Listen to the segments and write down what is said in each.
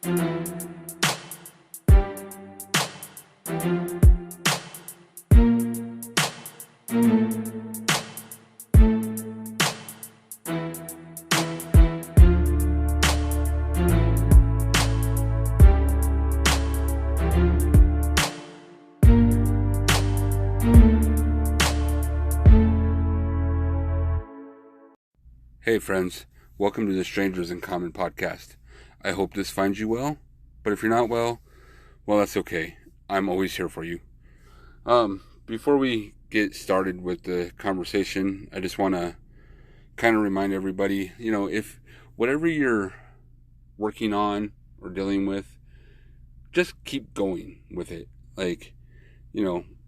Hey friends, welcome to the Strangers in Common podcast. I hope this finds you well, but if you're not well, that's okay. I'm always here for you. Before we get started with the conversation, I just want to kind of remind everybody, if whatever you're working on or dealing with, just keep going with it. Like,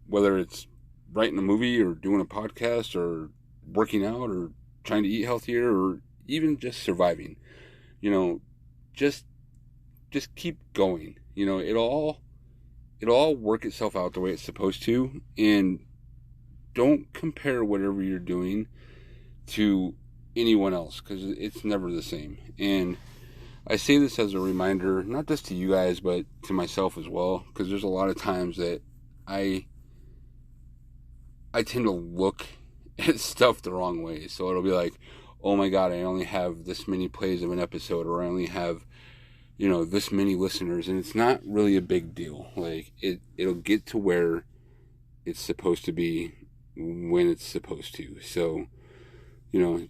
whether it's writing a movie or doing a podcast or working out or trying to eat healthier or even just surviving, just keep going. It'll all work itself out the way it's supposed to, and don't compare whatever you're doing to anyone else, because it's never the same. And I say this as a reminder, not just to you guys, but to myself as well, because there's a lot of times that I tend to look at stuff the wrong way. So it'll be like, oh my God, I only have this many plays of an episode, or I only have, this many listeners. And it's not really a big deal. Like it'll get to where it's supposed to be when it's supposed to. So,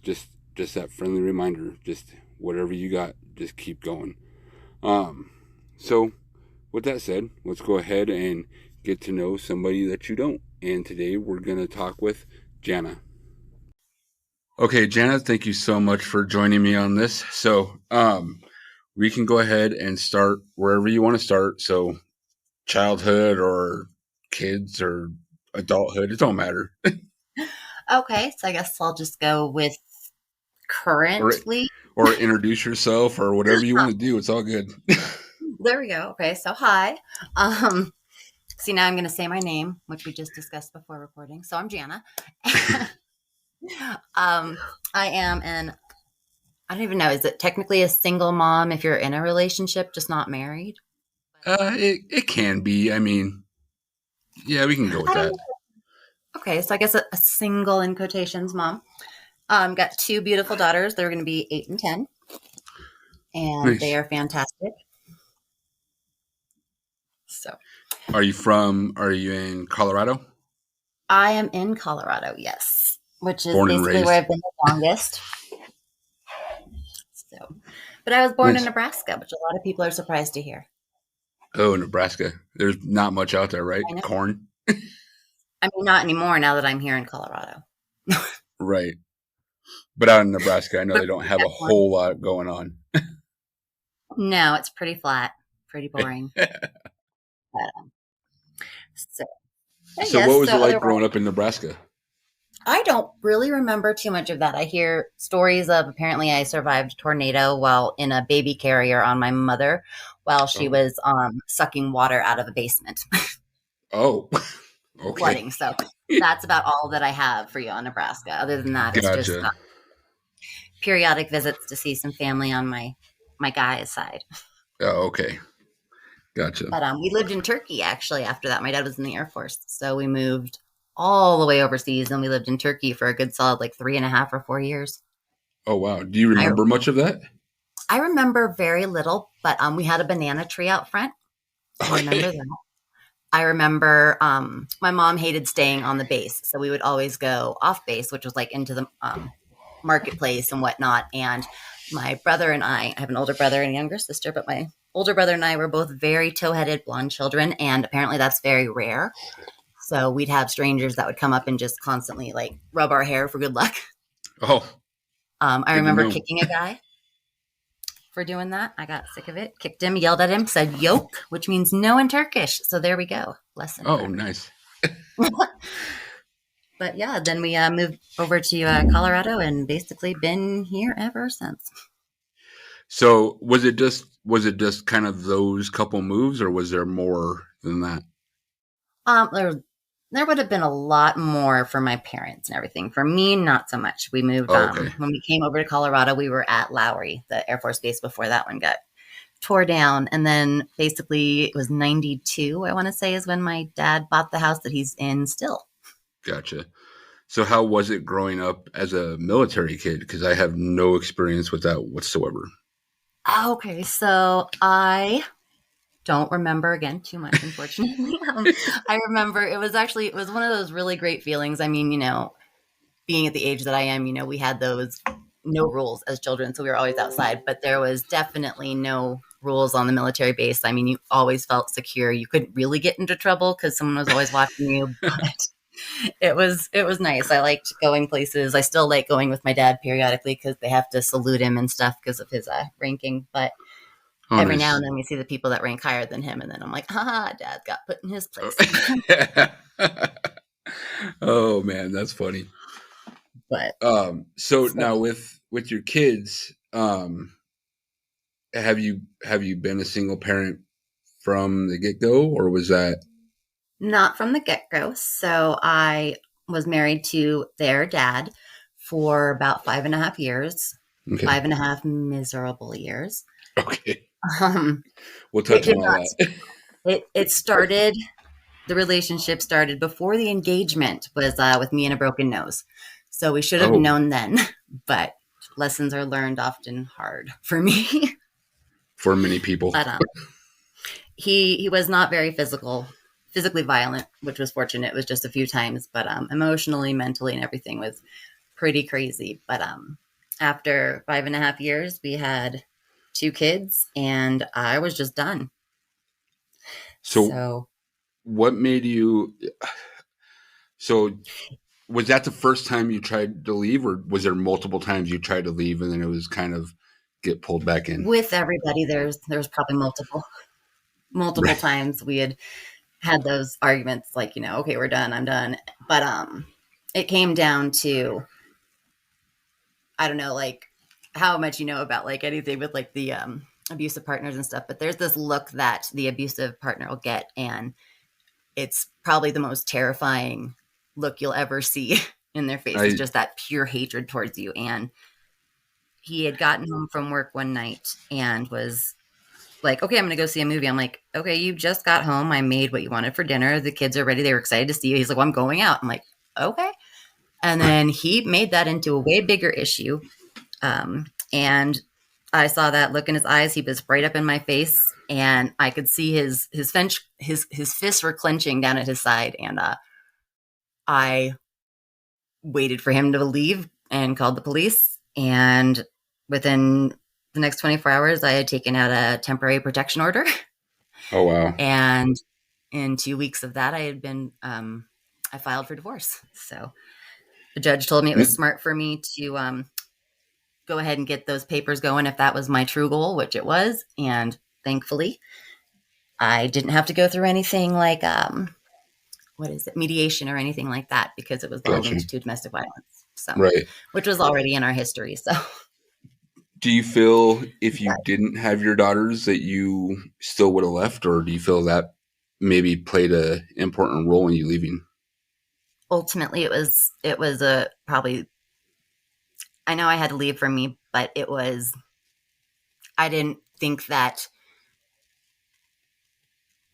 just that friendly reminder, just whatever you got, just keep going. So with that said, let's go ahead and get to know somebody that you don't. And today we're going to talk with Janna. Okay, Janna, thank you so much for joining me on this. So, we can go ahead and start wherever you want to start. So, childhood or kids or adulthood, it don't matter. Okay, so I guess I'll just go with currently. Or introduce yourself or whatever you want to do. It's all good. There we go. Okay, so hi. See, now I'm going to say my name, which we just discussed before recording. So I'm Janna. I am I don't even know, is it technically a single mom if you're in a relationship, just not married? It can be. I mean, yeah, we can go with that. Okay, so I guess a single in quotations mom. Got two beautiful daughters. They're going to be 8 and 10. And nice. They are fantastic. So, are you in Colorado? I am in Colorado, yes, which is basically where I've been the longest. So, but I was born in Nebraska, which a lot of people are surprised to hear. Oh, Nebraska. There's not much out there, right? Corn? I mean, not anymore now that I'm here in Colorado. Right. But out in Nebraska, I know they don't have a whole lot going on. No, it's pretty flat, pretty boring. So what was it like growing up in Nebraska? I don't really remember too much of that. I hear stories of apparently I survived a tornado while in a baby carrier on my mother while she was sucking water out of a basement. Oh, okay. Flooding. So that's about all that I have for you on Nebraska. Other than that, it's just periodic visits to see some family on my guy's side. Oh, okay. Gotcha. But we lived in Turkey, actually, after that. My dad was in the Air Force. So we moved all the way overseas, and we lived in Turkey for a good solid 3.5 or 4 years. Oh, wow. Do you remember much of that? I remember very little, but we had a banana tree out front. I remember that. I remember my mom hated staying on the base, so we would always go off base, which was into the marketplace and whatnot. And my brother and I have an older brother and a younger sister, but my older brother and I were both very tow-headed blonde children, and apparently that's very rare. So we'd have strangers that would come up and just constantly rub our hair for good luck. Oh. I remember kicking a guy for doing that. I got sick of it. Kicked him, yelled at him, said "yok," which means no in Turkish. So there we go. Lesson. Oh, nice. But yeah, then we moved over to Colorado and basically been here ever since. So was it just kind of those couple moves, or was there more than that? There would have been a lot more for my parents and everything. For me, not so much. We moved when we came over to Colorado. We were at Lowry, the Air Force Base, before that one got tore down. And then basically it was 92, I want to say, is when my dad bought the house that he's in still. Gotcha. So how was it growing up as a military kid? Because I have no experience with that whatsoever. Okay, so I don't remember again too much, unfortunately. I remember it was one of those really great feelings. I mean, being at the age that I am, we had those no rules as children, so we were always outside, but there was definitely no rules on the military base. I mean, you always felt secure. You couldn't really get into trouble because someone was always watching you, but it was nice. I liked going places. I still like going with my dad periodically because they have to salute him and stuff because of his ranking. But Oh, every now nice. and then we see the people that rank higher than him, and then I'm like, haha, dad got put in his place. Oh man, that's funny. But So so now with your kids, have you been a single parent from the get go, or was that not from the get go. So I was married to their dad for about 5.5 years, okay? 5.5 miserable years. Okay, Um, we'll it touch did on all not. that. It started. The relationship started before the engagement was with me and a broken nose. So we should have Oh, known then, but lessons are learned often hard for me. for many people. But he was not very physically violent, which was fortunate. It was just a few times, but emotionally, mentally, and everything was pretty crazy. But after 5.5 years, we had two kids, and I was just done. So So what made you? So was that the first time you tried to leave, or was there multiple times you tried to leave and then it was kind of get pulled back in? with everybody, there's probably multiple Right. times we had those arguments, like, okay, we're done, I'm done. But it came down to, I don't know, like, how much you know about like anything with like the abusive partners and stuff, but there's this look that the abusive partner will get, and it's probably the most terrifying look you'll ever see in their face. It's I just that pure hatred towards you. And he had gotten home from work one night and was like, okay, I'm going to go see a movie. I'm like, okay, you just got home. I made what you wanted for dinner. The kids are ready. They were excited to see you. He's like, well, I'm going out. I'm like, okay. And then he made that into a way bigger issue. And I saw that look in his eyes. He was right up in my face, and I could see his fists were clenching down at his side. And I waited for him to leave and called the police. And within the next 24 hours, I had taken out a temporary protection order. oh wow. And in 2 weeks of that, I filed for divorce. So the judge told me it was smart for me to go ahead and get those papers going if that was my true goal, which it was. And thankfully, I didn't have to go through anything like, what is it, mediation or anything like that, because it was all Gotcha. linked to domestic violence. So, Right. which was already in our history. So, Do you feel if you didn't have your daughters that you still would have left, or do you feel that maybe played a important role in you leaving? ultimately, it was a probably, I know I had to leave for me, but I didn't think that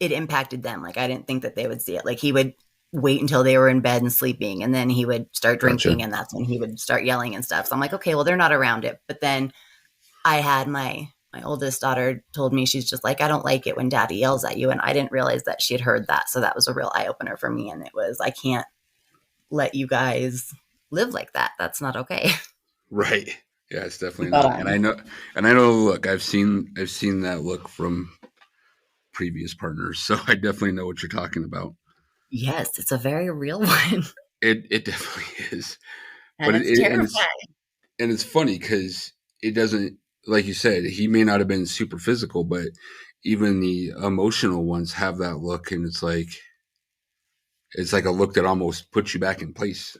it impacted them. Like, I didn't think that they would see it. Like, he would wait until they were in bed and sleeping, and then he would start Gotcha. drinking, and that's when he would start yelling and stuff. So I'm like, okay, well, they're not around it. But then I had my oldest daughter told me, she's just like, I don't like it when daddy yells at you. And I didn't realize that she had heard that. So that was a real eye opener for me. And it was, I can't let you guys live like that. That's not okay. Right. Yeah, it's definitely But not. And I know the look. I've seen that look from previous partners, so I definitely know what you're talking about. yes, it's a very real one. It definitely is. And But it's and terrifying. it's funny because it doesn't, like you said, he may not have been super physical, but even the emotional ones have that look, and it's like a look that almost puts you back in place.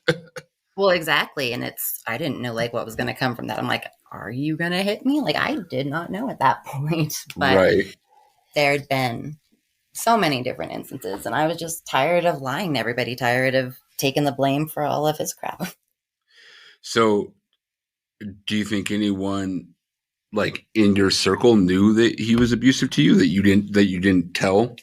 Well, exactly. And I didn't know like what was going to come from that. I'm like, are you going to hit me? Like, I did not know at that point. But Right. there'd been so many different instances. And I was just tired of lying to everybody, tired of taking the blame for all of his crap. So, do you think anyone? like in your circle knew that he was abusive to you that you didn't tell?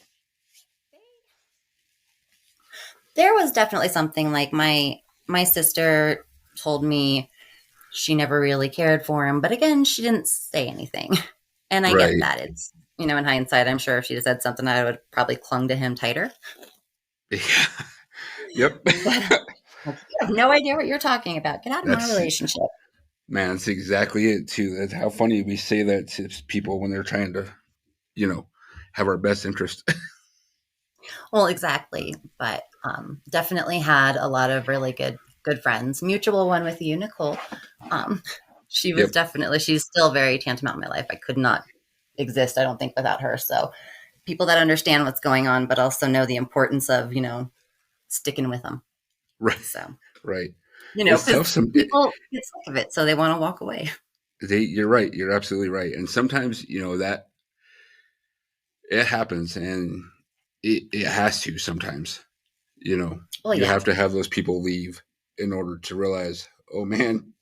There was definitely something like my sister told me she never really cared for him, but again, she didn't say anything. And I get Right. that. It's, in hindsight, I'm sure if she'd have said something, I would probably clung to him tighter. Yeah. Yep. But like, you have no idea what you're talking about. Get out of my That's relationship. Man, that's exactly it too. That's how funny we say that to people when they're trying to, you know, have our best interest. Well, exactly. But definitely had a lot of really good friends. Mutual one with you, Nicole. Um, she was Yep. definitely, she's still very tantamount in my life. I could not exist, I don't think, without her. So people that understand what's going on, but also know the importance of, sticking with them. Right. So, Right. It's tough. because people get sick of it, so they want to walk away. You're right. You're absolutely right. And sometimes, that it happens, and it has to sometimes. Well, You yeah. have to have those people leave in order to realize, oh man,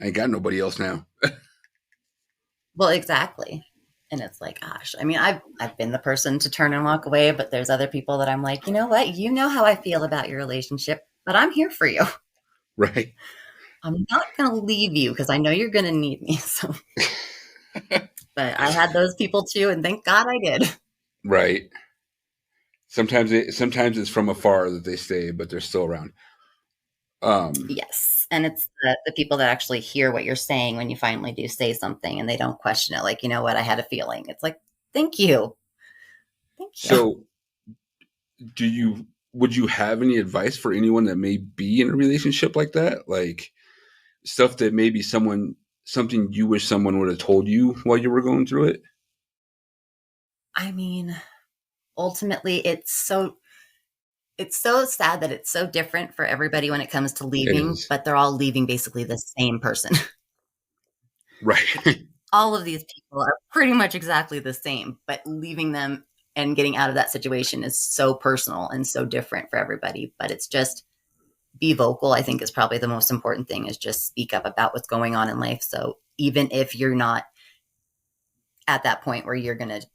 I ain't got nobody else now. Well, exactly. And it's like, gosh, I mean, I've been the person to turn and walk away, but there's other people that I'm like, you know what? You know how I feel about your relationship, but I'm here for you. Right. I'm not going to leave you because I know you're going to need me. So, but I had those people too, and thank God I did. Right. Sometimes it's from afar that they stay, but they're still around. Um, Yes. And it's the people that actually hear what you're saying when you finally do say something and they don't question it. Like, you know what? I had a feeling. It's like, thank you. Thank you. so would you have any advice for anyone that may be in a relationship like that? Like stuff that maybe something you wish someone would have told you while you were going through it? I mean, ultimately, it's so sad that it's so different for everybody when it comes to It leaving, is. but they're all leaving basically the same person. Right. All of these people are pretty much exactly the same, but leaving them and getting out of that situation is so personal and so different for everybody. But it's just be vocal, I think, is probably the most important thing, is just speak up about what's going on in life. So even if you're not at that point where you're going to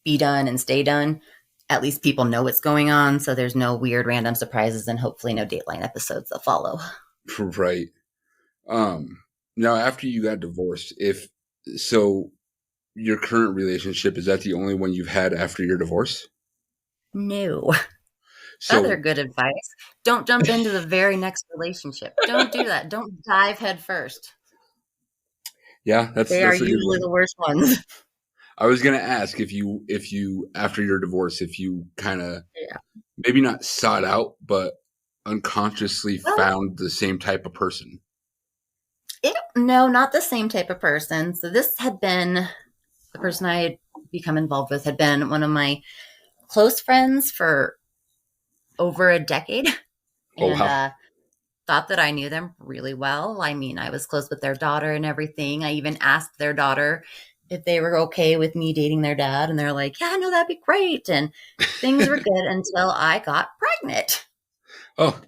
be done and stay done, at least people know what's going on. So there's no weird random surprises and hopefully no Dateline episodes that follow. Right. Um, Now after you got divorced, if so your current relationship, is that the only one you've had after your divorce? No. Other So good advice: don't jump into the very next relationship. Don't do that. Don't dive head first. yeah, They are that's a good usually one. the worst ones. I was gonna ask if you after your divorce, if you kind of Yeah. maybe not sought out, but unconsciously Well, found the same type of person. no, not the same type of person. So this had been the person I had become involved with, had been one of my close friends for over a decade, Oh and wow. thought that I knew them really well. I mean, I was close with their daughter and everything. I even asked their daughter if they were okay with me dating their dad, and they're like, "Yeah, no, that'd be great." And things were good until I got pregnant. Oh,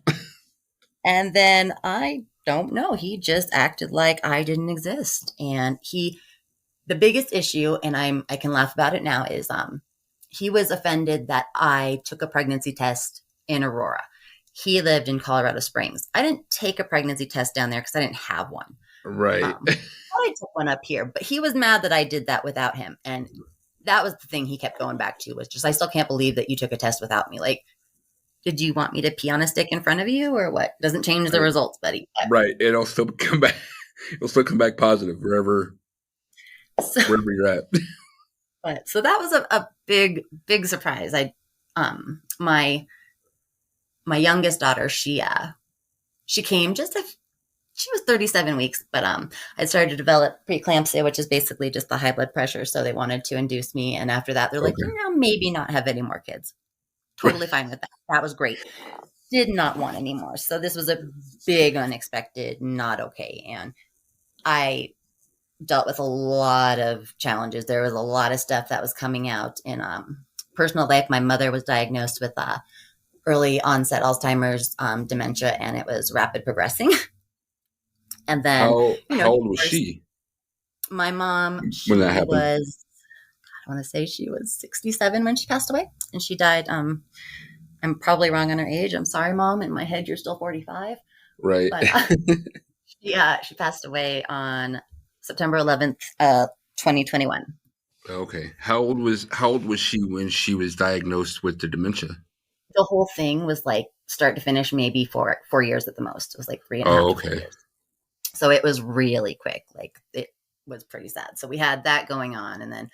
And then I don't know, he just acted like I didn't exist. And the biggest issue, and I can laugh about it now, is he was offended that I took a pregnancy test in Aurora. He lived in Colorado Springs. I didn't take a pregnancy test down there because I didn't have one. right. I took one up here, but he was mad that I did that without him. And that was the thing he kept going back to, was just, I still can't believe that you took a test without me. Like, did you want me to pee on a stick in front of you or what? Doesn't change the results, buddy. Right. It'll still come back. It'll still come back positive So, wherever you're at. so that was a big, big surprise. My youngest daughter, she came she was 37 weeks, but I started to develop preeclampsia, which is basically just the high blood pressure. So they wanted to induce me. And after that, they're like, Okay. maybe not have any more kids. Totally fine with that. That was great. Did not want any more. So this was a big, unexpected, not okay. And I dealt with a lot of challenges. There was a lot of stuff that was coming out in personal life. My mother was diagnosed with early onset Alzheimer's, dementia, and it was rapid progressing. And then, How of old was course, she? My mom, when that she happened? was, I want to say she was 67 when she passed away, and she died. I'm probably wrong on her age. I'm sorry, Mom. In my head, you're still 45. Right. But yeah, she passed away on September 11th, 2021. Okay. How old was she when she was diagnosed with the dementia? The whole thing was like start to finish, maybe 4 years at the most. It was like three and a half Oh, to 4 okay. years. So it was really quick. Like it was pretty sad. So we had that going on. And then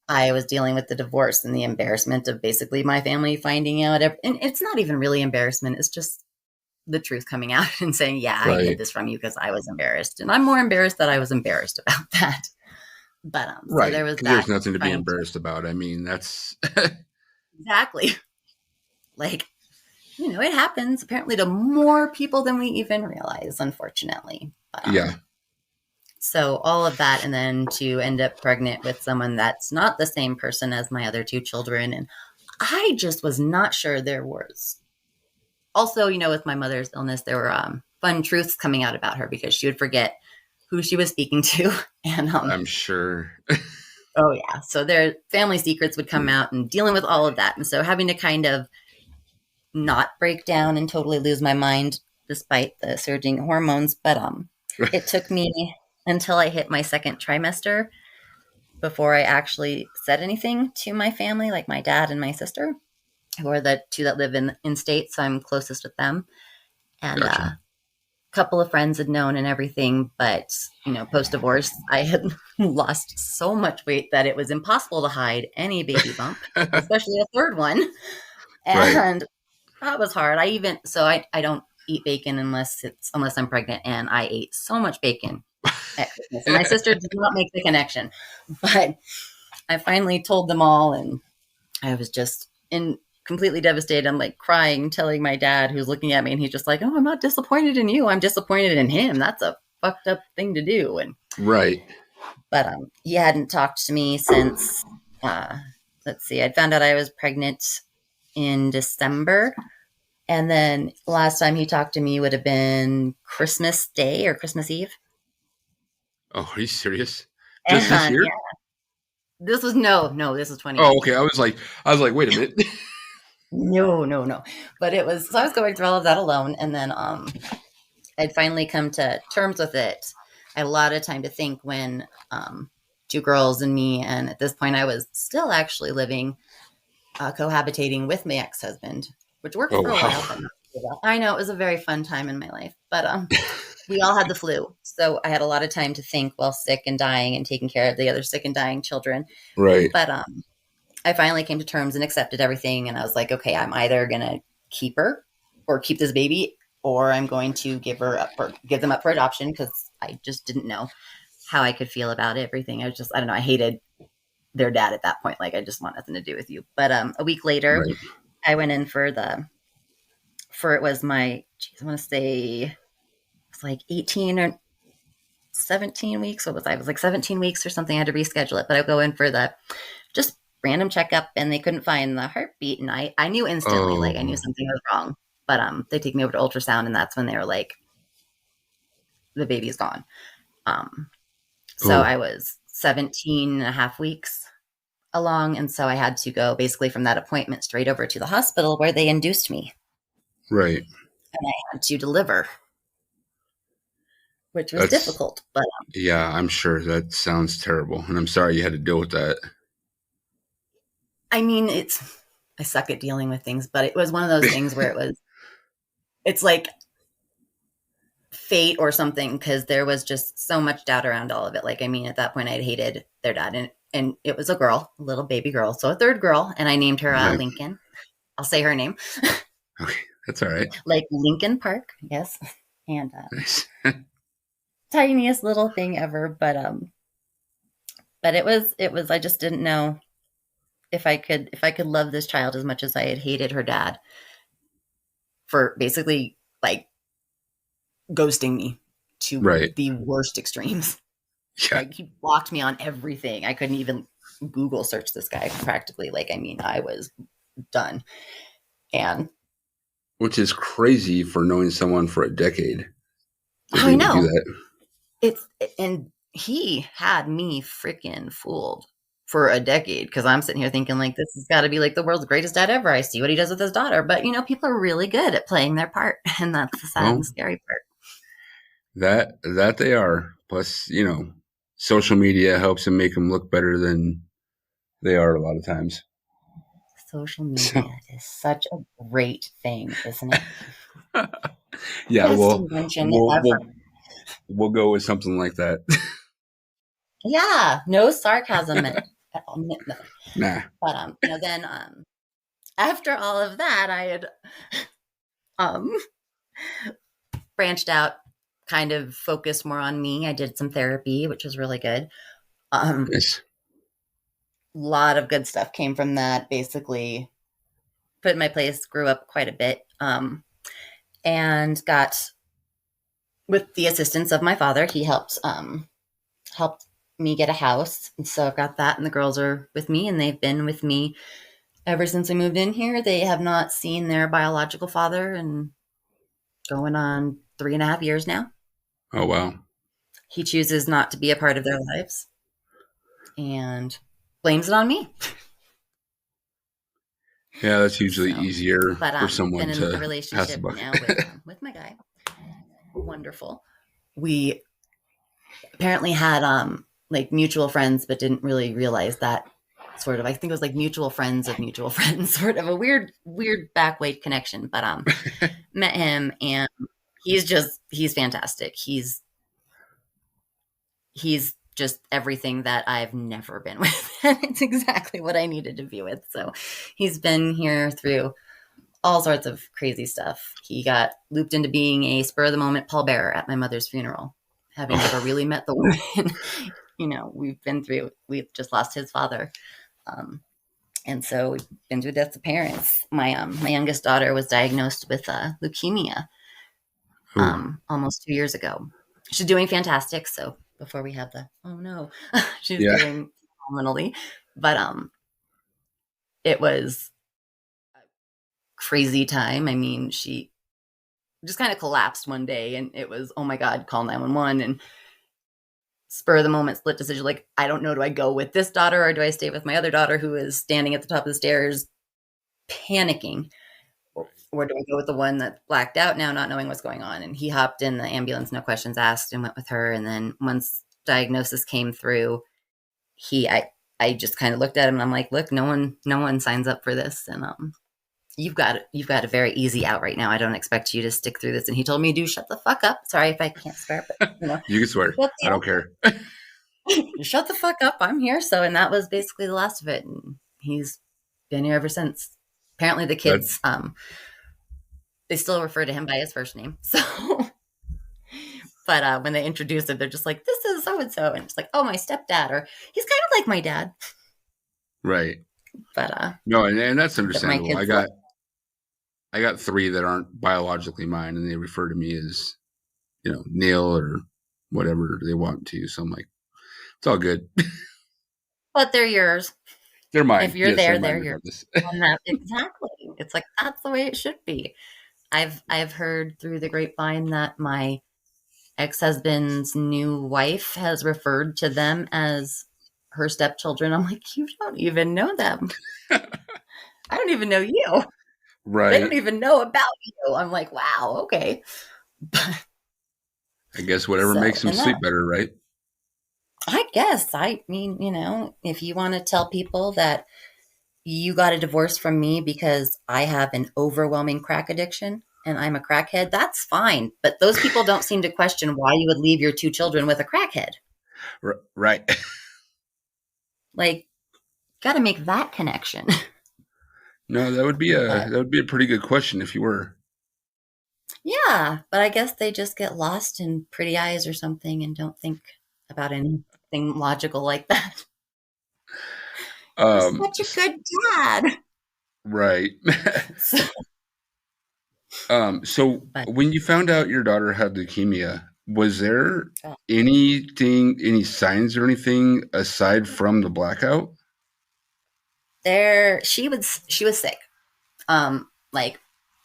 I was dealing with the divorce and the embarrassment of basically my family finding out. And it's not even really embarrassment. It's just the truth coming out and saying, yeah, I hid Right. this from you because I was embarrassed. And I'm more embarrassed that I was embarrassed about that. But so Right. there was Because that there's nothing to be trying to embarrassed about. I mean, that's exactly like, it happens apparently to more people than we even realize, unfortunately. But yeah. so all of that, and then to end up pregnant with someone that's not the same person as my other two children. And I just was not sure there was also, with my mother's illness, there were fun truths coming out about her because she would forget who she was speaking to. And I'm sure. oh yeah, so their family secrets would come out and dealing with all of that. And so having to kind of not break down and totally lose my mind despite the surging hormones. But it took me until I hit my second trimester before I actually said anything to my family, like my dad and my sister, who are the two that live in state, so I'm closest with them. And Gotcha. a couple of friends had known and everything, but post divorce, I had lost so much weight that it was impossible to hide any baby bump, especially a third one. Right. And that was hard. I don't eat bacon unless I'm pregnant, and I ate so much bacon at Christmas. And my sister did not make the connection, but I finally told them all, and I was just in completely devastated. I'm like crying, telling my dad, who's looking at me, and he's just like, "Oh, I'm not disappointed in you. I'm disappointed in him. That's a fucked up thing to do." And Right. but he hadn't talked to me since. Uh, let's see, I'd found out I was pregnant in December. And then last time he talked to me would have been Christmas Day or Christmas Eve. Oh, are you serious? Just this And year? yeah, this was no, this was Oh, okay. 2019. I was like, wait a minute. No, no, no. But it was so I was going through all of that alone, and then I'd finally come to terms with it. I had a lot of time to think when two girls and me, and at this point I was still actually living cohabitating with my ex-husband, which worked Oh, for a wow. while, but not so well. I know it was a very fun time in my life, but we all had the flu, so I had a lot of time to think while sick and dying and taking care of the other sick and dying children. Right. But I finally came to terms and accepted everything, and I was like, okay, I'm either gonna keep her or keep this baby, or I'm going to give them up for adoption because I just didn't know how I could feel about everything. I don't know, I hated their dad at that point. Like, I just want nothing to do with you. But a week later, Right. I went in it was my, geez, I want to say it's like 18 or 17 weeks. What was I? It was like 17 weeks or something. I had to reschedule it, but I go in for the just random checkup and they couldn't find the heartbeat. And I knew instantly, like I knew Oh. something was wrong, but they take me over to ultrasound and that's when they were like, the baby's gone. Um, so Oh. I was 17 and a half weeks along. And so I had to go basically from that appointment straight over to the hospital where they induced me Right. and I had to deliver, which was That's difficult. But yeah. I'm sure that sounds terrible, and I'm sorry you had to deal with that. I mean, I suck at dealing with things, but it was one of those things where it's like fate or something because there was just so much doubt around all of it. Like, I mean, at that point, I'd hated their dad, and it was a girl, a little baby girl, so a third girl, and I named her Right. Lincoln. I'll say her name, Okay. That's all right. like Lincoln Park, yes, and Nice. tiniest little thing ever, but it was. I just didn't know if I could love this child as much as I had hated her dad for basically like ghosting me to Right. the worst extremes. Yeah. Like he blocked me on everything. I couldn't even Google search this guy practically. Like, I mean, I was done. And Which is crazy for knowing someone for a decade to oh, be I able to do know that. it's and he had me freaking fooled for a decade because I'm sitting here thinking like this has got to be like the world's greatest dad ever. I see what he does with his daughter, but people are really good at playing their part, and that's the sad and Well, scary part. that they are. Plus, social media helps them make them look better than they are a lot of times. Social So, media is such a great thing, isn't it? yeah, Best well, invention we'll ever. we'll we'll go with something like that. Yeah, no sarcasm meant at all. No. Nah. But then after all of that, I had um branched out, kind of focused more on me. I did some therapy, which was really good. A Yes. lot of good stuff came from that. Basically, put in my place, grew up quite a bit, and got with the assistance of my father. He helped me get a house, and so I've got that. And the girls are with me, and they've been with me ever since I moved in here. They have not seen their biological father in going on 3.5 years now. Oh wow. He chooses not to be a part of their lives and blames it on me. Yeah, that's usually So, easier but for been someone in a to pass the relationship buck. now with my guy. Wonderful. We apparently had like mutual friends, but didn't really realize that sort of. I think it was like mutual friends of mutual friends, sort of a weird backway connection. But met him, and he's fantastic. He's just everything that I've never been with. It's exactly what I needed to be with. So he's been here through all sorts of crazy stuff. He got looped into being a spur of the moment pallbearer at my mother's funeral, having never Oh, really met the woman. We've just lost his father. Um, and so we've been through deaths of parents. My youngest daughter was diagnosed with leukemia ooh, almost 2 years ago. She's doing fantastic. So before we have the oh no, she's yeah. doing phenomenally. But it was a crazy time. I mean, she just kind of collapsed one day, and it was oh my god, call 911. And spur of the moment split decision, like I don't know, do I go with this daughter or do I stay with my other daughter who is standing at the top of the stairs panicking, or do I go with the one that blacked out now, not knowing what's going on? And he hopped in the ambulance, no questions asked, and went with her. And then once diagnosis came through, he I just kind of looked at him and I'm like, look, no one signs up for this. And you've got a very easy out right now. I don't expect you to stick through this. And he told me to shut the fuck up. Sorry if I can't swear, but You can swear. I don't care. shut the fuck up. I'm here. So, and that was basically the last of it. And he's been here ever since. Apparently the That kids, they still refer to him by his first name. So, but when they introduce him, they're just like, this is so and so. And it's like, oh, my stepdad, or he's kind of like my dad. right. But No, and that's but my understandable. I kids got I got three that aren't biologically mine, and they refer to me as Neil or whatever they want to. So I'm like, it's all good. but they're yours. They're If mine. you're Yes, they're there, mine they're yours. regardless. And that exactly. It's like that's the way it should be. I've heard through the grapevine that my ex-husband's new wife has referred to them as her stepchildren. I'm like, you don't even know them. I don't even know you. They don't Right. even know about you. I'm like, wow, okay. I guess whatever So, makes them and that, sleep better, right? I guess, I mean, if you want to tell people that you got a divorce from me because I have an overwhelming crack addiction and I'm a crackhead, that's fine. But those people don't seem to question why you would leave your two children with a crackhead. Right. Like, got to make that connection. No, But that would be a pretty good question if you were. yeah, but I guess they just get lost in pretty eyes or something and don't think about anything logical like that. You're Um, such a good dad. right. So, So but when you found out your daughter had leukemia, was there uh, any signs or anything aside from the blackout? she was sick. Like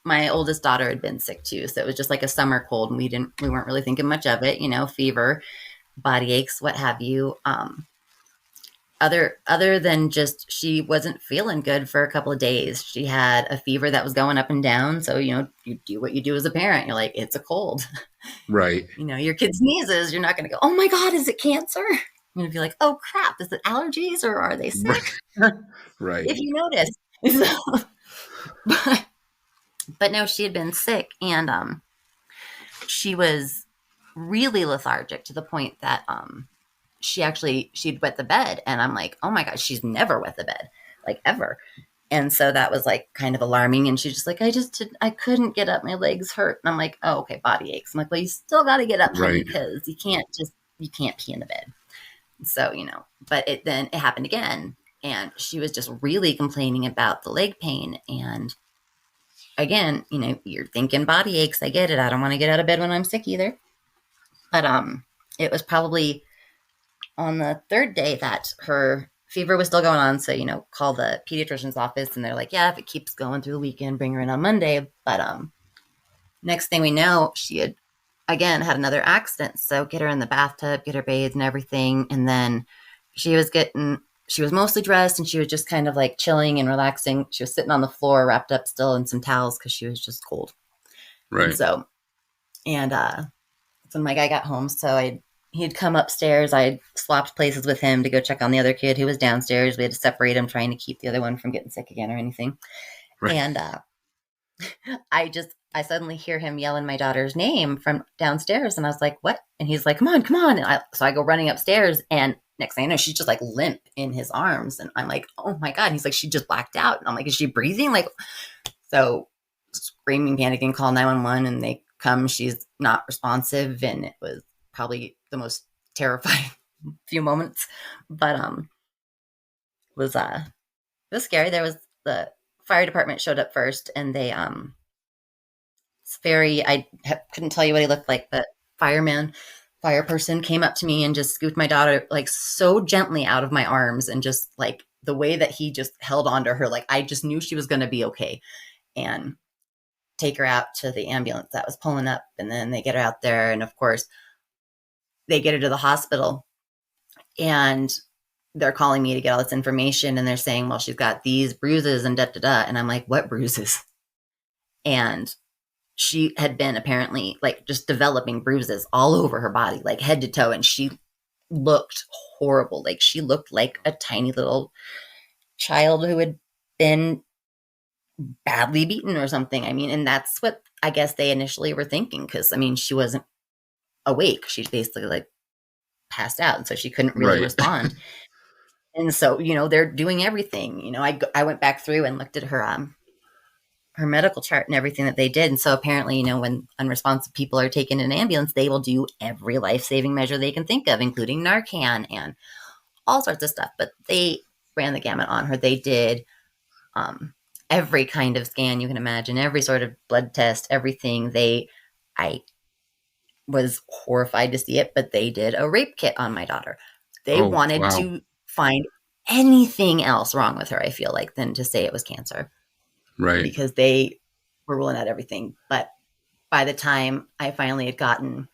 my oldest daughter had been sick too, so it was just like a summer cold, and we weren't really thinking much of it, fever. body aches, what have you. Other than just she wasn't feeling good for a couple of days. She had a fever that was going up and down. So, you do what you do as a parent. You're like, it's a cold. Right. Your kid sneezes, you're not going to go, oh my God, is it cancer? You're going to be like, oh crap, is it allergies or are they sick? Right. If you notice. So, but no, she had been sick and she was really lethargic to the point that she'd wet the bed and I'm like, oh my God, she's never wet the bed, like ever. And so that was like kind of alarming. And she's just like, I couldn't get up. My legs hurt. And I'm like, oh, okay, body aches. I'm like, well, you still got to get up, honey, Right. because you can't pee in the bed. So, but then it happened again. And she was just really complaining about the leg pain. And again, you're thinking body aches. I get it. I don't want to get out of bed when I'm sick either. But it was probably on the third day that her fever was still going on. So, call the pediatrician's office and they're like, yeah, if it keeps going through the weekend, bring her in on Monday. But next thing we know, she had again had another accident. So get her in the bathtub, get her bathed and everything. And then she was mostly dressed and she was just kind of like chilling and relaxing. She was sitting on the floor wrapped up still in some towels because she was just cold. Right. And when my guy got home, he'd come upstairs. I had swapped places with him to go check on the other kid who was downstairs. We had to separate him, trying to keep the other one from getting sick again or anything. Right. And I suddenly hear him yelling my daughter's name from downstairs. And I was like, what? And he's like, come on, come on. And so I go running upstairs and next thing I know, she's just like limp in his arms. And I'm like, oh my God. And he's like, she just blacked out. And I'm like, is she breathing? So screaming, panicking, call 911 and they come, she's not responsive. And it was probably the most terrifying few moments, but it was scary. There was the fire department showed up first and they couldn't tell you what he looked like, but fire person came up to me and just scooped my daughter like so gently out of my arms and just like the way that he just held onto her, like I just knew she was going to be okay, and take her out to the ambulance that was pulling up. And then they get her out there and of course they get her to the hospital and they're calling me to get all this information. And they're saying, well, she's got these bruises and da-da-da. And I'm like, what bruises? And she had been apparently like just developing bruises all over her body, like head to toe. And she looked horrible. Like she looked like a tiny little child who had been badly beaten or something. I mean, and that's what I guess they initially were thinking. Cause I mean, she wasn't awake. She's basically like passed out. And so she couldn't really respond. And so, they're doing everything, I went back through and looked at her medical chart and everything that they did. And so apparently, when unresponsive people are taken in an ambulance, they will do every life-saving measure they can think of, including Narcan and all sorts of stuff. But they ran the gamut on her. They did every kind of scan you can imagine, every sort of blood test, everything. I was horrified to see it, but they did a rape kit on my daughter. They wanted to find anything else wrong with her, I feel like, than to say it was cancer. Right. Because they were ruling out everything. But by the time I finally had gotten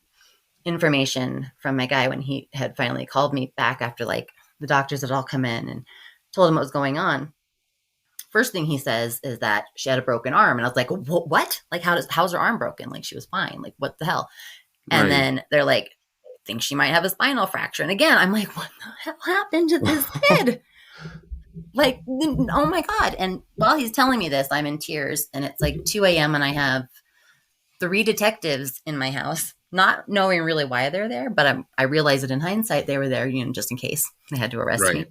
information from my guy, when he had finally called me back after like the doctors had all come in and told him what was going on, first thing he says is that she had a broken arm. And I was like, what? Like, how's her arm broken? Like, she was fine. Like, what the hell? And then they're like, I think she might have a spinal fracture. And again, I'm like, what the hell happened to this kid? Like, oh my God. And while he's telling me this, I'm in tears and it's like 2 a.m. and I have 3 detectives in my house, not knowing really why they're there. But I realize that in hindsight, they were there, just in case they had to arrest me.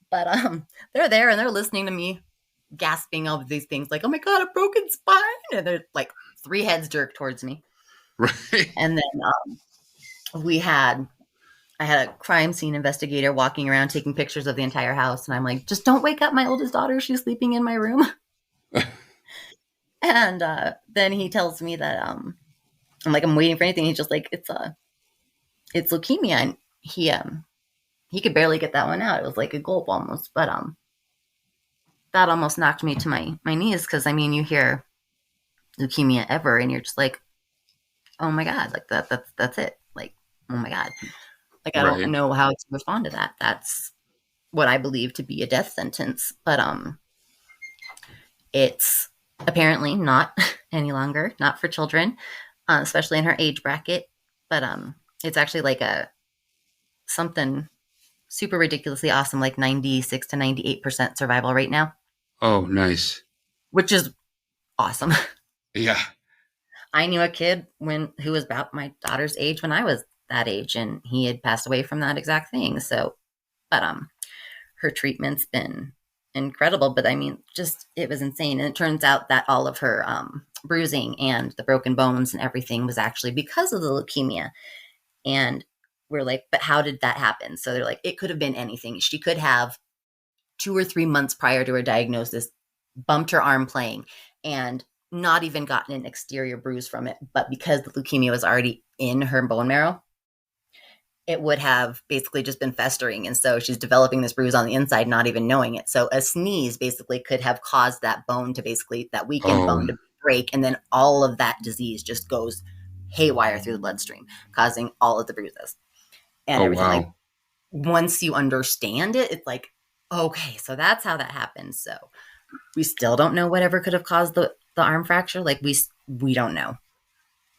But they're there and they're listening to me gasping over these things like, oh my God, a broken spine. And they're like 3 heads jerked towards me. Right. And then I had a crime scene investigator walking around taking pictures of the entire house. And I'm like, just don't wake up my oldest daughter. She's sleeping in my room. And then he tells me that I'm like, I'm waiting for anything. He's just like, it's leukemia. And he could barely get that one out. It was like a gulp almost. But that almost knocked me to my knees. Cause I mean, you hear leukemia ever and you're just like, oh my God, like that's it. Like oh my God. Like, I don't Right. know how to respond to that. That's what I believe to be a death sentence. But it's apparently not any longer, not for children, especially in her age bracket. But it's actually like a something super ridiculously awesome, like 96 to 98% survival rate now, Oh, nice. which is awesome. Yeah. I knew a kid who was about my daughter's age when I was that age, and he had passed away from that exact thing. So, but her treatment's been incredible. But I mean, just it was insane. And it turns out that all of her bruising and the broken bones and everything was actually because of the leukemia. And we're like, but how did that happen? So they're like, it could have been anything. She could have 2 or 3 months prior to her diagnosis bumped her arm playing and not even gotten an exterior bruise from it. But because the leukemia was already in her bone marrow, it would have basically just been festering. And so she's developing this bruise on the inside, not even knowing it. So a sneeze basically could have caused that bone to basically, that weakened Oh. bone to break. And then all of that disease just goes haywire through the bloodstream, causing all of the bruises and Oh, everything. Like, wow. once you understand it, it's like, okay, so that's how that happens. So we still don't know whatever could have caused the arm fracture. Like, we don't know.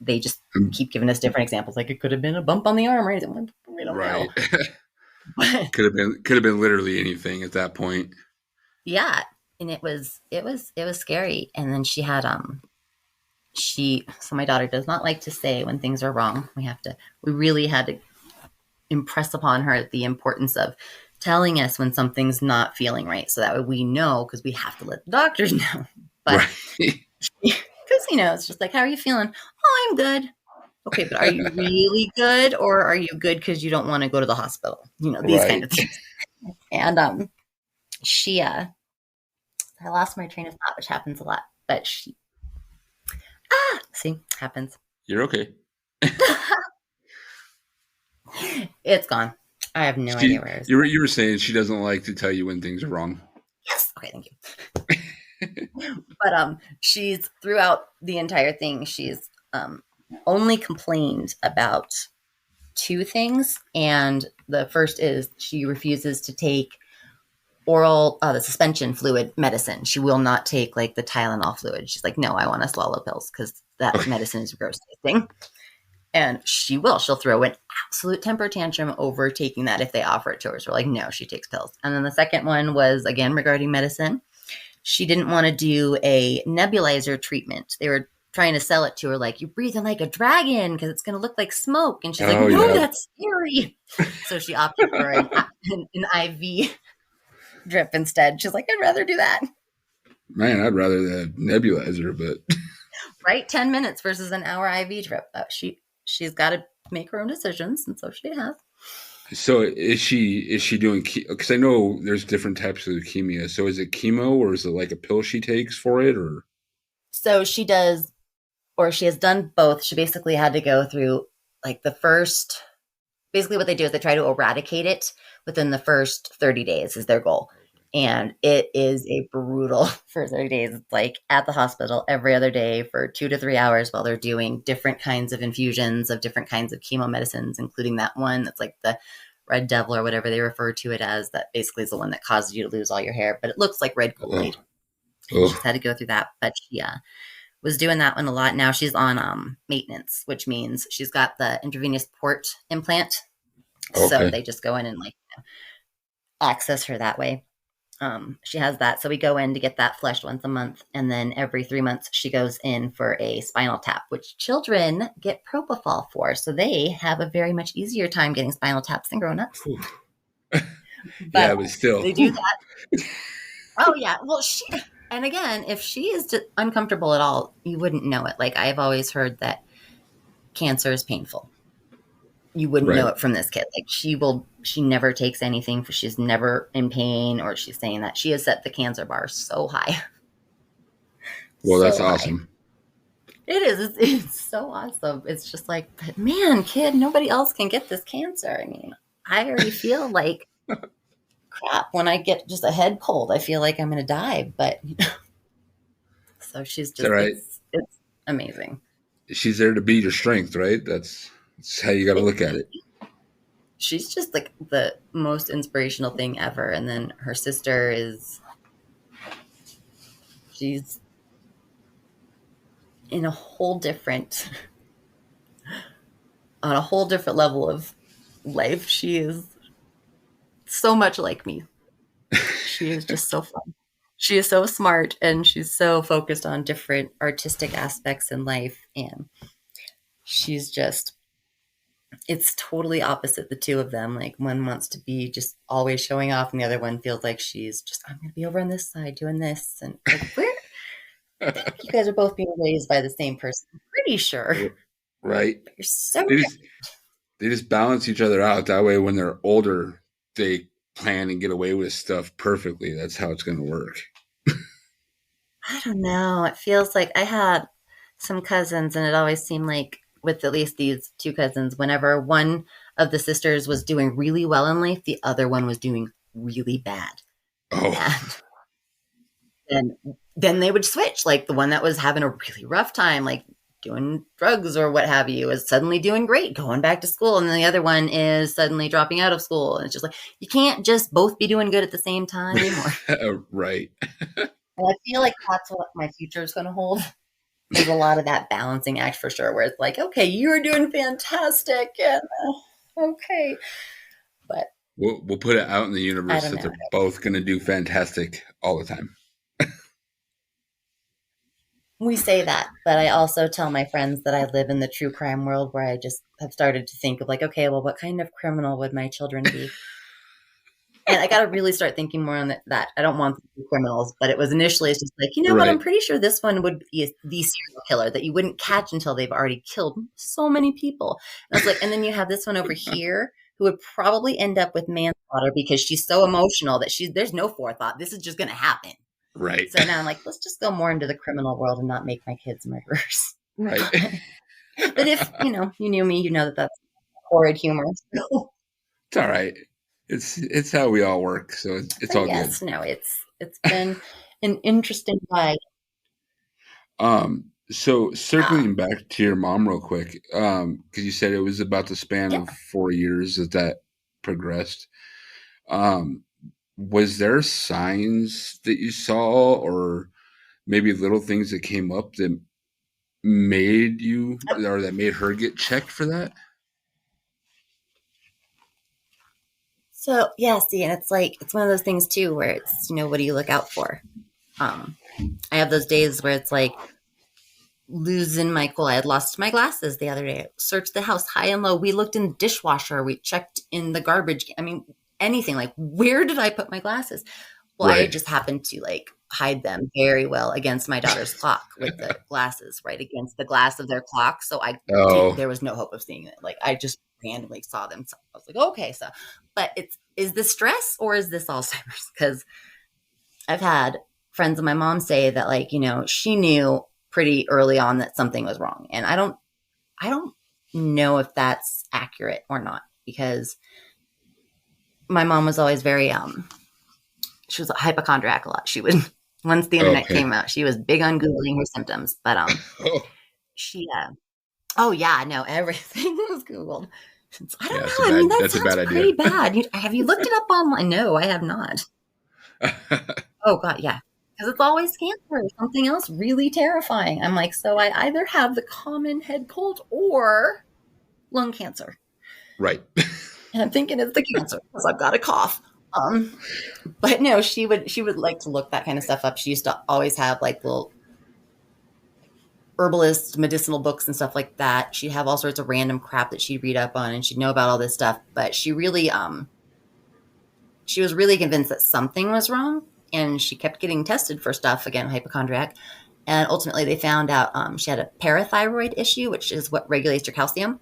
They just keep giving us different examples. Like, it could have been a bump on the arm or anything. We don't know. Right. But Could have been literally anything at that point. yeah, and it was scary. And then she had so my daughter does not like to say when things are wrong. We really had to impress upon her the importance of telling us when something's not feeling right, so that way we know, because we have to let the doctors know. But Right. because it's just like, how are you feeling? Oh, I'm good. Okay, but are you really good, or are you good because you don't want to go to the hospital? These kind Right. of things. And she I lost my train of thought, which happens a lot. But see, happens. You're okay. It's gone. I have no idea where it is. You were saying she doesn't like to tell you when things are wrong. Yes. Okay, thank you. But she's throughout the entire thing, she's only complained about 2 things, and the first is she refuses to take oral the suspension fluid medicine. She will not take like the Tylenol fluid. She's like, no, I want to swallow pills because that Okay. medicine is gross tasting. And she'll throw an absolute temper tantrum over taking that if they offer it to her. So we're like, no, she takes pills. And then the second one was, again, regarding medicine. She didn't want to do a nebulizer treatment. They were trying to sell it to her like, you're breathing like a dragon because it's going to look like smoke. And she's like, no, yeah. that's scary. So she opted for an IV drip instead. She's like, I'd rather do that. Man, I'd rather the nebulizer, but Right? 10 minutes versus an hour IV drip. She's got to make her own decisions, and so she has. so is she doing? Because I know there's different types of leukemia. So is it chemo or is it like a pill she takes for it, or? So she does, or she has done both. She basically had to go through like the first. Basically, what they do is they try to eradicate it within the first 30 days is their goal. And it is a brutal for 30 days. It's like at the hospital every other day for 2 to 3 hours while they're doing different kinds of infusions of different kinds of chemo medicines, including that one that's like the Red Devil or whatever they refer to it as. That basically is the one that causes you to lose all your hair, but it looks like red Kool-Aid. Oh. She's had to go through that, but she was doing that one a lot. Now she's on maintenance, which means she's got the intravenous port implant. Okay. So they just go in and access her that way. She has that. So we go in to get that fleshed once a month. And then every 3 months, she goes in for a spinal tap, which children get propofol for. So they have a very much easier time getting spinal taps than grown-ups. Yeah, but still. They do that. Oh, yeah. Well, and again, if she is uncomfortable at all, you wouldn't know it. Like, I've always heard that cancer is painful. You wouldn't know it from this kid. Like, she never takes anything. She's never in pain, or she's saying that she has set the cancer bar so high. Well, that's awesome. It is. It's so awesome. It's just like, man, kid, nobody else can get this cancer. I mean, I already feel like crap when I get just a head cold. I feel like I'm going to die. But so she's just, right. It's amazing. She's there to be your strength, right? That's That's how you got to It, look at it. she's just like the most inspirational thing ever. And then her sister is, she's in a whole different, on a whole different level of life. She is so much like me. She is just so fun. She is so smart and she's so focused on different artistic aspects in life. And she's just, it's totally opposite the two of them. Like one wants to be just always showing off, and the other one feels like she's just, I'm going to be over on this side doing this. And like, where you guys are both being raised by the same person, I'm pretty sure. Right. But you're so They just they just balance each other out. That way, when they're older, they plan and get away with stuff perfectly. That's how it's going to work. I don't know. It feels like I had some cousins, and it always seemed like, with at least these two cousins, whenever one of the sisters was doing really well in life, the other one was doing really bad. Oh, And then they would switch. Like the one that was having a really rough time, like doing drugs or what have you, is suddenly doing great, going back to school. And then the other one is suddenly dropping out of school. And it's just like, you can't just both be doing good at the same time anymore. right. And I feel like that's what my future is going to hold. There's a lot of that balancing act for sure, where it's like, okay, you're doing fantastic, and okay, but We'll put it out in the I universe don't that know. they're both going to do fantastic all the time. We say that, but I also tell my friends that I live in the true crime world, where I just have started to think of like, okay, well, what kind of criminal would my children be? And I got to really start thinking more on that. I don't want them to be criminals, but it was initially, it's just like, you know what? I'm Right. pretty sure this one would be the serial killer that you wouldn't catch until they've already killed so many people. And I was like, and then you have this one over here who would probably end up with manslaughter because she's so emotional that there's no forethought. This is just going to happen. Right. So now I'm like, let's just go more into the criminal world and not make my kids murderers. Right. But if you knew me, you know that that's horrid humor. It's all right. It's how we all work, so it's But all good. yes, no, it's been an interesting ride. So Um, circling back to your mom real quick, because you said it was about the span yeah. of 4 years that progressed. Um, was there signs that you saw, or maybe little things that came up that made you or that made her get checked for that? So yeah, see, and it's like it's one of those things too where it's what do you look out for? Um, I have those days where it's like losing my cool. I had lost my glasses the other day. Searched the house high and low. We looked in the dishwasher. We checked in the garbage. I mean, anything. Like, where did I put my glasses? Well, I Right. just happened to like hide them very well against my daughter's clock with the glasses right against the glass of their clock. So Oh, there was no hope of seeing it. Like I just randomly saw them. So I was like, okay, so, but is this stress or is this Alzheimer's? Because I've had friends of my mom say that like, she knew pretty early on that something was wrong. And I don't know if that's accurate or not because my mom was always very she was a hypochondriac a lot. She would once the internet okay. came out, she was big on googling her symptoms. But Oh, she oh yeah, no, everything was googled. I yeah, don't know. I mean, that that's a sounds bad idea. pretty bad. Have you looked it up online? No, I have not. Oh god, yeah. Because it's always cancer or something else really terrifying. I'm like, so I either have the common head cold or lung cancer. Right. And I'm thinking it's the cancer because I've got a cough. Um, but no, she would like to look that kind of stuff up. She used to always have like little herbalist medicinal books and stuff like that. She'd have all sorts of random crap that she'd read up on and she'd know about all this stuff. But she was really convinced that something was wrong and she kept getting tested for stuff, again, hypochondriac. And ultimately they found out she had a parathyroid issue, which is what regulates your calcium.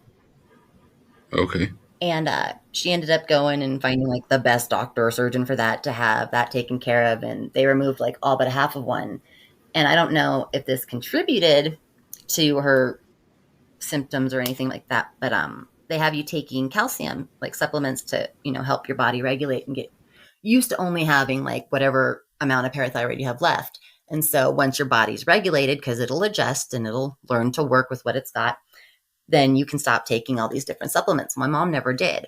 Okay. And she ended up going and finding like the best doctor or surgeon for that to have that taken care of. And they removed like all but half of one. And I don't know if this contributed to her symptoms or anything like that, but they have you taking calcium like supplements to help your body regulate and get used to only having like whatever amount of parathyroid you have left. And so once your body's regulated, because it'll adjust and it'll learn to work with what it's got, then you can stop taking all these different supplements. My mom never did.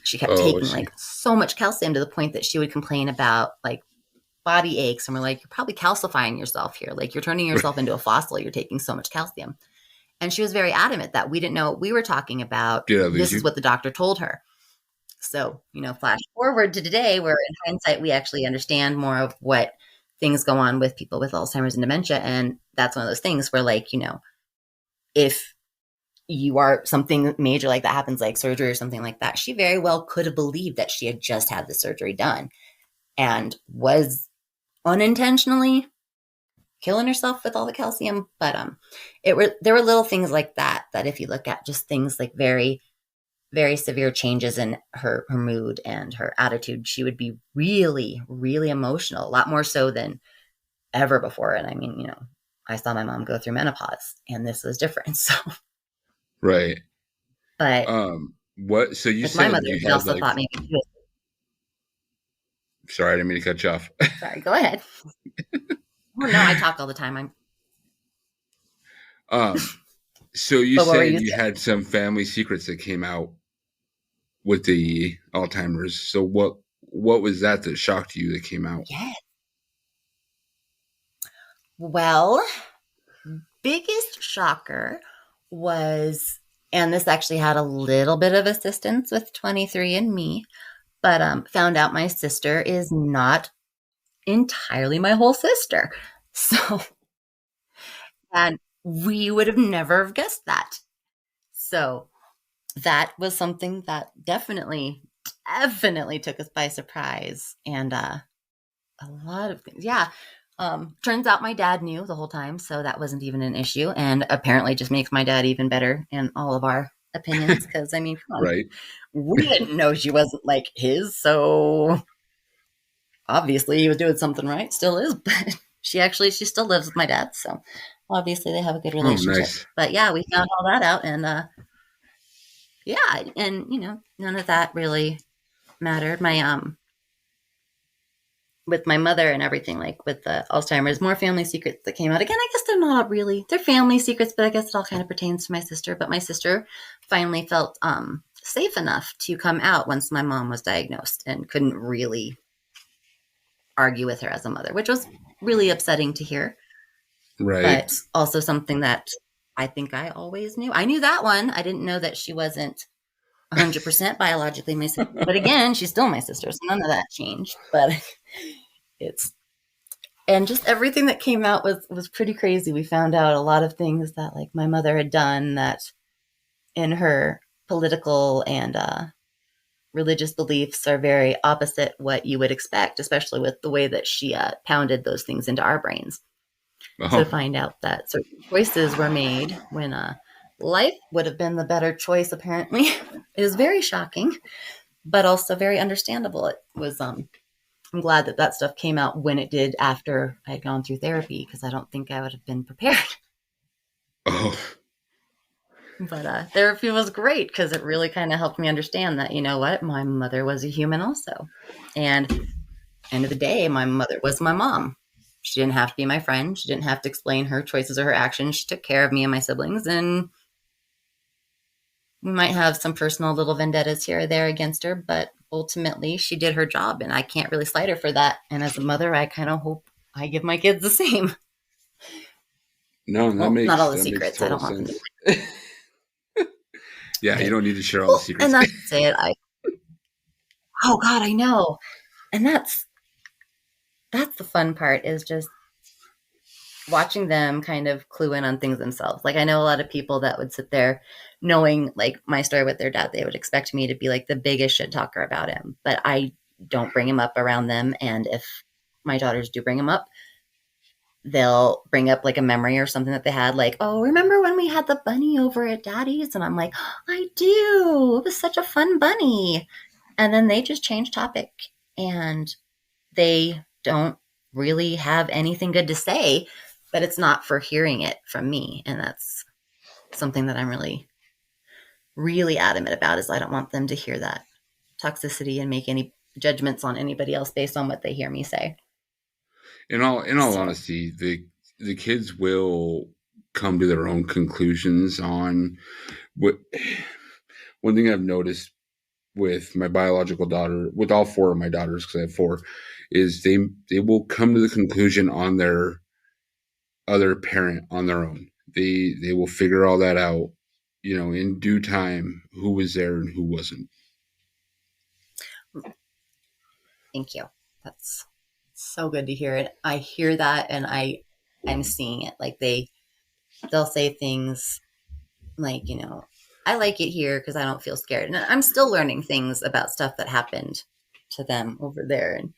She kept Oh, I taking see. like so much calcium to the point that she would complain about like body aches. And we're like, you're probably calcifying yourself here. Like you're turning yourself into a fossil. You're taking so much calcium. And she was very adamant that we didn't know what we were talking about. Did I lose This is you? what the doctor told her. So, flash forward to today where in hindsight, we actually understand more of what things go on with people with Alzheimer's and dementia. And that's one of those things where like, if you are something major like that happens, like surgery or something like that, she very well could have believed that she had just had the surgery done and was unintentionally killing herself with all the calcium. But there were little things like that if you look at just things like very, very severe changes in her mood and her attitude, she would be really, really emotional, a lot more so than ever before. And I mean, I saw my mom go through menopause and this was different. So, Right. but What? So you with my said mother, you she had also like. thought maybe she was, Sorry, I didn't mean to cut you off. sorry, go ahead. Oh no, I talk all the time. um. So you But what were said you you saying? had some family secrets that came out with the Alzheimer's. So what was that shocked you that came out? Yeah. Well, biggest shocker was, and this actually had a little bit of assistance with 23andMe, but found out my sister is not entirely my whole sister. So, and we would have never have guessed that. So that was something that definitely took us by surprise. And a lot of things. Yeah. Turns out my dad knew the whole time, so that wasn't even an issue. And apparently just makes my dad even better in all of our opinions. Cause I mean, come on, Right. we didn't know she wasn't like his. So obviously he was doing something right, still is, but she still lives with my dad. So obviously they have a good Oh, relationship. nice. But yeah, we found all that out and yeah, and none of that really mattered. My with my mother and everything, like with the Alzheimer's, more family secrets that came out. Again, I guess they're not really, they're family secrets, but I guess it all kind of pertains to my sister. But my sister finally felt safe enough to come out once my mom was diagnosed and couldn't really argue with her as a mother, which was really upsetting to hear, Right. but also something that I think I always knew. I knew that one. I didn't know that she wasn't 100% biologically my sister. But again, she's still my sister, so none of that changed. But it's and just everything that came out was pretty crazy. We found out a lot of things that like my mother had done that in her political and religious beliefs are very opposite what you would expect, especially with the way that she pounded those things into our brains. To Oh, find out that certain choices were made when life would have been the better choice, apparently, is very shocking, but also very understandable. It was I'm glad that that stuff came out when it did after I had gone through therapy because I don't think I would have been prepared. oh, But therapy was great because it really kind of helped me understand that, you know what, my mother was a human also. And end of the day, my mother was my mom. She didn't have to be my friend. She didn't have to explain her choices or her actions. She took care of me and my siblings. And we might have some personal little vendettas here or there against her, but ultimately she did her job and I can't really slight her for that. And as a mother, I kind of hope I give my kids the same. no, Well, not all the that makes secrets. I total don't want them to. sense. Yeah, you Right. don't need to share all the Well, and secrets. that's it. Oh God, I know. And that's the fun part is just watching them kind of clue in on things themselves. Like I know a lot of people that would sit there knowing like my story with their dad, they would expect me to be like the biggest shit talker about him, but I don't bring him up around them. And if my daughters do bring him up, they'll bring up like a memory or something that they had, like, oh, remember when we had the bunny over at daddy's? And I'm like, I do. It was such a fun bunny. And then they just change topic and they don't really have anything good to say, but it's not for hearing it from me. And that's something that I'm really, really adamant about is I don't want them to hear that toxicity and make any judgments on anybody else based on what they hear me say. In all So honesty, the kids will come to their own conclusions on what. One thing I've noticed with my biological daughter, with all four of my daughters, because I have four, is they will come to the conclusion on their other parent on their own. They will figure all that out, in due time, who was there and who wasn't. Thank you. That's so good to hear it. I hear that, and I'm seeing it. Like they'll say things like, I like it here because I don't feel scared. And I'm still learning things about stuff that happened to them over there. And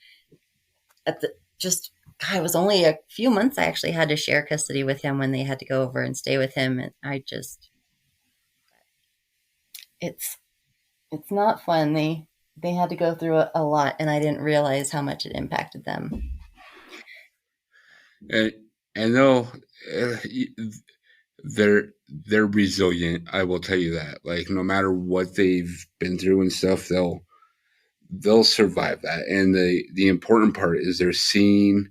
at the just God, it was only a few months I actually had to share custody with him when they had to go over and stay with him. And it's it's not fun. They had to go through a lot, and I didn't realize how much it impacted them. And they're resilient. I will tell you that. Like no matter what they've been through and stuff, they'll survive that. And the important part is they're seeing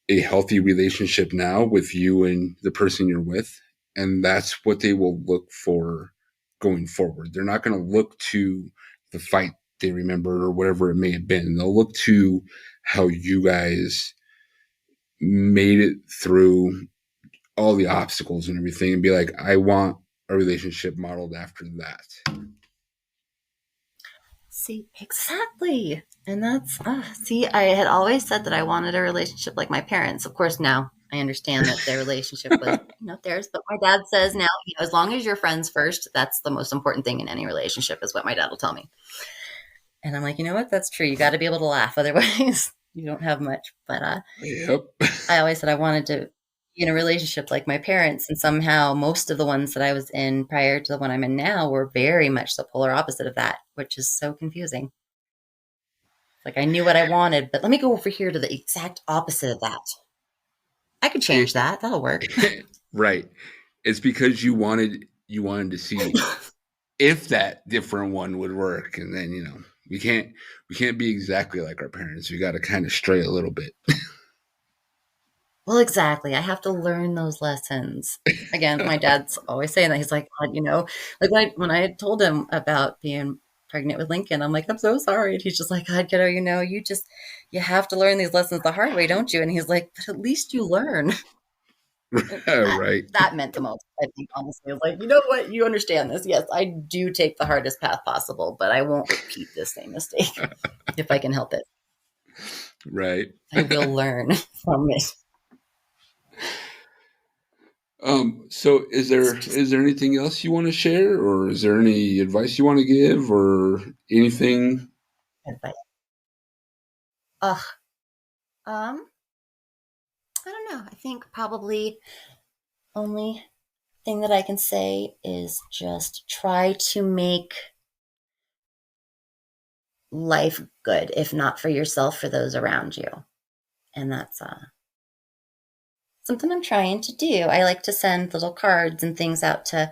a healthy relationship now with you and the person you're with, and that's what they will look for going forward. They're not going to look to the fight they remember or whatever it may have been. They'll look to how you guys made it through all the obstacles and everything and be like, I want a relationship modeled after that. See, exactly. And I had always said that I wanted a relationship like my parents. Of course, now I understand that their relationship was not theirs, but my dad says now, as long as you're friends first, that's the most important thing in any relationship, is what my dad will tell me. And I'm like, you know what? That's true. You got to be able to laugh. Otherwise, you don't have much. But Yep. I always said I wanted to be in a relationship like my parents. And somehow most of the ones that I was in prior to the one I'm in now were very much the polar opposite of that, which is so confusing. Like I knew what I wanted, but let me go over here to the exact opposite of that. I could change that. That'll work. Right. It's because you wanted to see if that different one would work. And then, we can't be exactly like our parents. We got to kind of stray a little bit. Well, exactly. I have to learn those lessons. Again, my dad's always saying that. He's like, God, like when I told him about being pregnant with Lincoln, I'm like, I'm so sorry. And he's just like, God, kiddo, you have to learn these lessons the hard way, don't you? And he's like, but at least you learn. Right. That meant the most, I think, honestly. I was like, you know what? You understand this. Yes, I do take the hardest path possible, but I won't repeat this same mistake if I can help it. Right. I will learn from it. So is there anything else you want to share, or is there any advice you want to give, or anything? Advice. I don't know. I think probably only thing that I can say is just try to make life good, if not for yourself, for those around you. And that's something I'm trying to do. I like to send little cards and things out to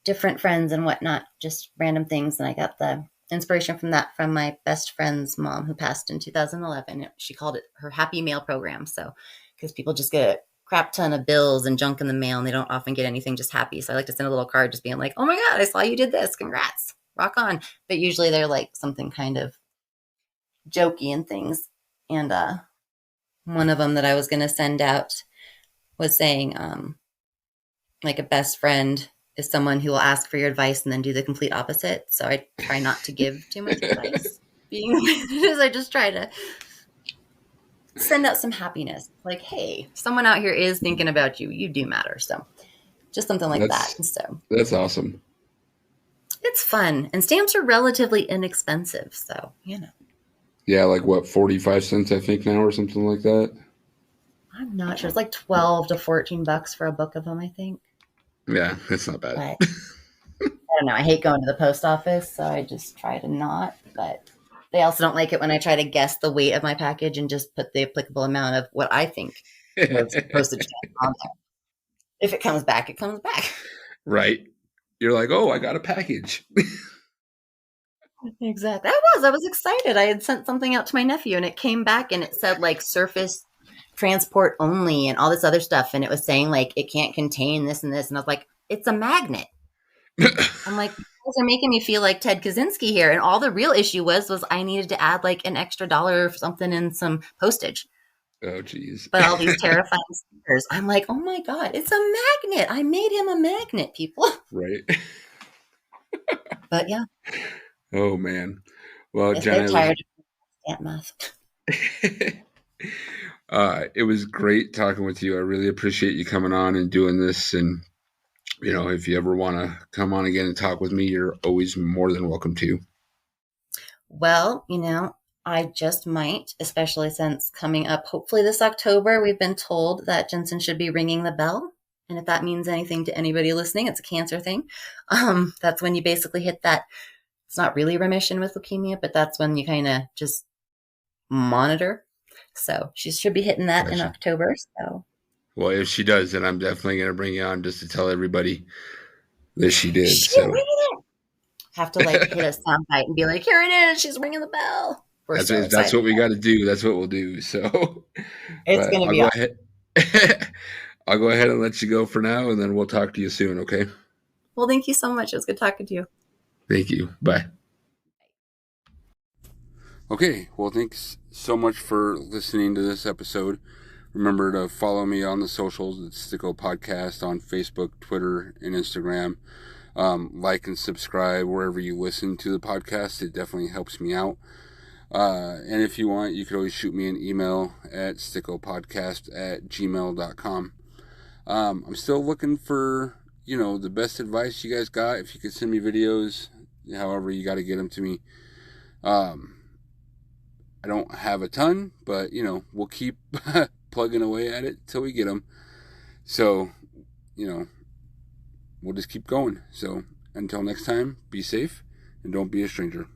different friends and whatnot, just random things. And I got the inspiration from that from my best friend's mom, who passed in 2011. She called it her Happy Mail program. So, because people just get a crap ton of bills and junk in the mail, and they don't often get anything just happy. So I like to send a little card just being like, oh my God, I saw you did this. Congrats. Rock on. But usually they're like something kind of jokey and things. And one of them that I was going to send out was saying, like, a best friend is someone who will ask for your advice and then do the complete opposite. So I try not to give too much advice. Being I just try to send out some happiness. Like, hey, someone out here is thinking about you. You do matter. So just something like that. So that's awesome. It's fun. And stamps are relatively inexpensive. So, Yeah, like what, 45 cents, I think, now, or something like that? I'm not sure. It's like $12 to $14 for a book of them, I think. Yeah, that's not bad. But I don't know. I hate going to the post office, so I just try to not. But they also don't like it when I try to guess the weight of my package and just put the applicable amount of what I think was postage stamp on there. If it comes back, it comes back. Right. You're like, oh, I got a package. Exactly. I was excited. I had sent something out to my nephew, and it came back, and it said like surface transport only and all this other stuff. And it was saying like it can't contain this and this. And I was like, it's a magnet. I'm like, you guys are making me feel like Ted Kaczynski here. And all the real issue was I needed to add like an extra dollar or something and some postage. Oh, geez. But all these terrifying stickers, I'm like, oh my God, it's a magnet. I made him a magnet, people. Right. But yeah. Oh, man. Well, If they're Janna, tired of stamp math. It was great talking with you. I really appreciate you coming on and doing this. And, you know, if you ever want to come on again and talk with me, you're always more than welcome to. Well, you know, I just might, especially since coming up, hopefully this October, we've been told that Jensen should be ringing the bell. And if that means anything to anybody listening, it's a cancer thing. That's when you basically hit that. It's not really remission with leukemia, but that's when you kind of just monitor. So she should be hitting that in October. So, well, if she does, then I'm definitely going to bring you on just to tell everybody that she did. She's so ringing it. Have to like hit a sound bite and be like, "Here it is. She's ringing the bell." That's what we got to do. That's what we'll do. So it's going to be. I'll go ahead and let you go for now, and then we'll talk to you soon. Okay. Well, thank you so much. It was good talking to you. Thank you. Bye. Okay, well, thanks so much for listening to this episode. Remember to follow me on the socials. It's Sticko Podcast on Facebook, Twitter, and Instagram. Like and subscribe wherever you listen to the podcast. It definitely helps me out. And if you want, you could always shoot me an email at stickopodcast@gmail.com. I'm still looking for, you know, the best advice you guys got. If you could send me videos, however you got to get them to me. I don't have a ton, but, you know, we'll keep plugging away at it till we get them. So, you know, we'll just keep going. So until next time, be safe and don't be a stranger.